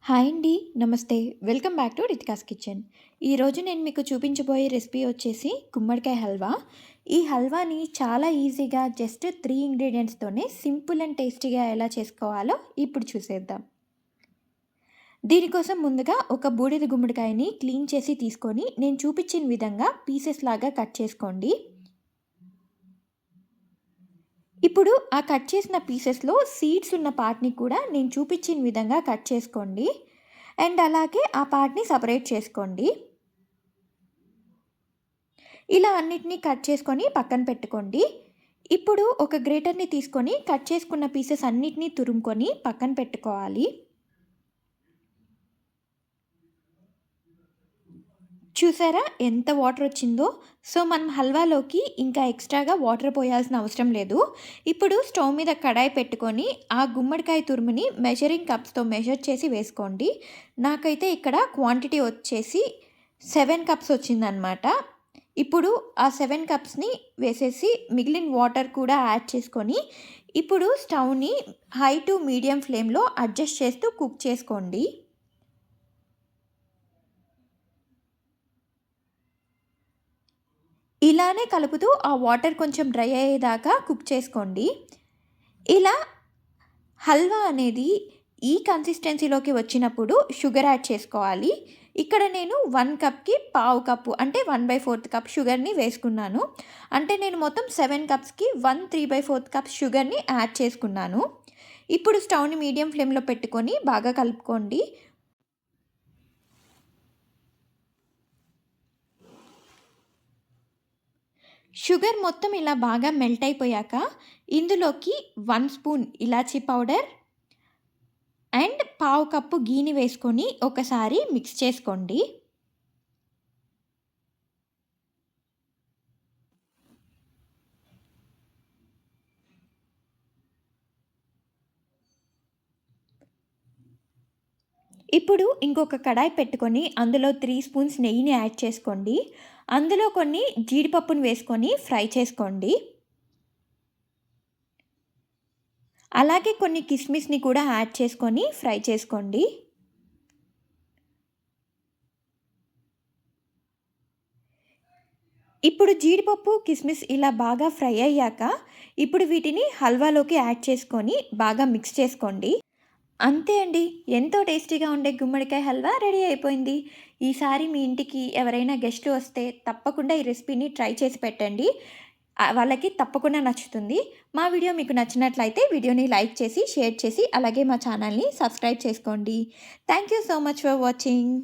Hi అండి. నమస్తే. Welcome back to Ritika's kitchen. ఈరోజు నేను మీకు చూపించబోయే రెసిపీ వచ్చేసి గుమ్మడికాయ హల్వా. ఈ హల్వాని చాలా ఈజీగా జస్ట్ 3 ఇంగ్రీడియంట్స్‌తోనే సింపుల్ అండ్ టేస్టీగా ఎలా చేసుకోవాలో ఇప్పుడు చూసేద్దాం. దీనికోసం ముందుగా ఒక బూడిద గుమ్మడికాయని క్లీన్ చేసి తీసుకొని నేను చూపించిన విధంగా పీసెస్ లాగా కట్ చేసుకోండి. ఇప్పుడు ఆ కట్ చేసిన పీసెస్‌లో సీడ్స్ ఉన్న పార్ట్‌ని కూడా నేను చూపించిన విధంగా కట్ చేసుకోండి. అండ్ అలాగే ఆ పార్ట్‌ని సెపరేట్ చేసుకోండి. ఇలా అన్నిటిని కట్ చేసుకొని పక్కన పెట్టుకోండి. ఇప్పుడు ఒక గ్రేటర్‌ని తీసుకొని కట్ చేసుకున్న పీసెస్ అన్నిటిని తురుముకొని పక్కన పెట్టుకోవాలి. చూసారా ఎంత వాటర్ వచ్చిందో? సో, మనం హల్వాలోకి ఇంకా ఎక్స్‌ట్రాగా వాటర్ పోయాల్సిన అవసరం లేదు. ఇప్పుడు స్టవ్ మీద కడాయి పెట్టుకొని ఆ గుమ్మడికాయ తురుముని మెజరింగ్ కప్స్‌తో మెజర్ చేసి వేసుకోండి. నాకైతే ఇక్కడ క్వాంటిటీ వచ్చేసి 7 కప్స్ వచ్చిందనమాట. ఇప్పుడు ఆ 7 కప్స్‌ని వేసేసి మిగిలిన వాటర్ కూడా యాడ్ చేసుకొని ఇప్పుడు స్టవ్‌ని హై టు మీడియం ఫ్లేమ్‌లో అడ్జస్ట్ చేస్తూ కుక్ చేసుకోండి. ఇలానే కలుపుతూ ఆ వాటర్ కొంచెం డ్రై అయ్యేదాకా కుక్ చేసుకోండి. ఇలా హల్వా అనేది ఈ కన్సిస్టెన్సీలోకి వచ్చినప్పుడు షుగర్ యాడ్ చేసుకోవాలి. ఇక్కడ నేను 1 కప్‌కి పావు కప్పు అంటే 1/4 కప్ షుగర్‌ని వేసుకున్నాను. అంటే నేను మొత్తం 7 కప్స్‌కి 3/4 కప్ షుగర్‌ని యాడ్ చేసుకున్నాను. ఇప్పుడు స్టవ్‌ని మీడియం ఫ్లేమ్‌లో పెట్టుకొని బాగా కలుపుకోండి. షుగర్ మొత్తం ఇలా బాగా మెల్ట్ అయిపోయాక ఇందులోకి 1 స్పూన్ ఇలాచీ పౌడర్ అండ్ పావు కప్పు గీని వేసుకొని ఒకసారి మిక్స్ చేసుకోండి. ఇప్పుడు ఇంకొక కడాయి పెట్టుకొని అందులో 3 స్పూన్స్ నెయ్యిని యాడ్ చేసుకోండి. అందులో కొన్ని జీడిపప్పును వేసుకొని ఫ్రై చేసుకోండి. అలాగే కొన్ని కిస్మిస్‌ని కూడా యాడ్ చేసుకొని ఫ్రై చేసుకోండి. ఇప్పుడు జీడిపప్పు, కిస్మిస్ ఇలా బాగా ఫ్రై అయ్యాక ఇప్పుడు వీటిని హల్వాలోకి యాడ్ చేసుకొని బాగా మిక్స్ చేసుకోండి. అంతే అండి. ఎంతో టేస్టీగా ఉండే గుమ్మడికాయ హల్వా రెడీ అయిపోయింది. ఈసారి మీ ఇంటికి ఎవరైనా గెస్ట్‌లు వస్తే తప్పకుండా ఈ రెసిపీని ట్రై చేసి పెట్టండి. వాళ్ళకి తప్పకుండా నచ్చుతుంది. మా వీడియో మీకు నచ్చినట్లయితే వీడియోని లైక్ చేసి, షేర్ చేసి అలాగే మా ఛానల్‌ని సబ్స్క్రైబ్ చేసుకోండి. Thank you so much for watching.